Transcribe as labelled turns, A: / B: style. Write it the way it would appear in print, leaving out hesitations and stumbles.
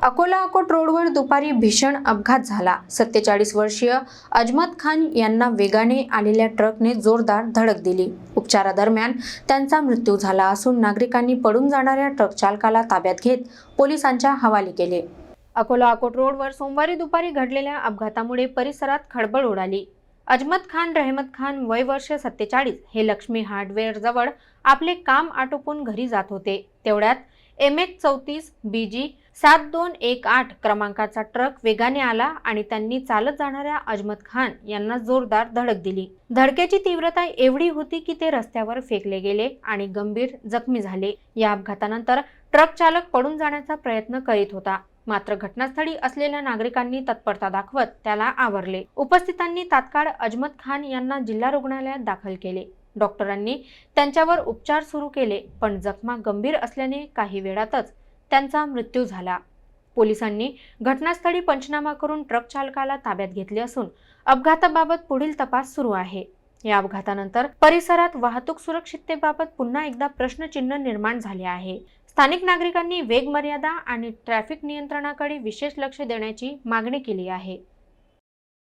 A: अकोला अकोट रोडवर दुपारी भीषण अपघात झाला। 47 वर्षीय अजमत खान यांना वेगाने आलेल्या ट्रकने जोरदार धडक दिली। उपचारादरम्यान त्यांचा मृत्यू झाला असून नागरिकांनी पडून जाणाऱ्या ट्रक चालकाला ताब्यात घेत पोलिसांच्या हवाली केले। अकोला अकोट रोडवर सोमवारी दुपारी घडलेल्या अपघातामुळे परिसरात खळबळ उडाली। अजमत खान रहमत खान वय वर्ष 47 हे लक्ष्मी हार्डवेअर जवळ आपले काम आटोपून घरी जात होते। तेवढ्यात MH34 BG 7218 क्रमांकाचा ट्रक वेगाने आला आणि त्यांनी चालत जाणाऱ्या अजमत खान यांना जोरदार धडक दिली। धडकेची तीव्रता एवढी होती की ते रस्त्यावर फेकले गेले आणि गंभीर जखमी झाले। या अपघातानंतर ट्रक चालक पडून जाण्याचा प्रयत्न करीत होता, मात्र घटनास्थळी असलेल्या नागरिकांनी तत्परता दाखवत त्याला आवरले। उपस्थितांनी तात्काळ अजमत खान यांना जिल्हा रुग्णालयात दाखल केले। डॉक्टरांनी त्यांच्यावर उपचार सुरू केले, पण जखमा गंभीर असल्याने काही वेळातच त्यांचा मृत्यू झाला। पोलिसांनी घटनास्थळी पंचनामा करून ट्रक चालकाला ताब्यात घेतले असून अपघाताबाबत पुढील तपास सुरू आहे। या अपघातानंतर परिसरात वाहतूक सुरक्षिततेबाबत पुन्हा एकदा प्रश्नचिन्ह निर्माण झाले आहे। स्थानिक नागरिकांनी वेग मर्यादा आणि ट्रॅफिक नियंत्रणाकडे विशेष लक्ष देण्याची मागणी केली आहे।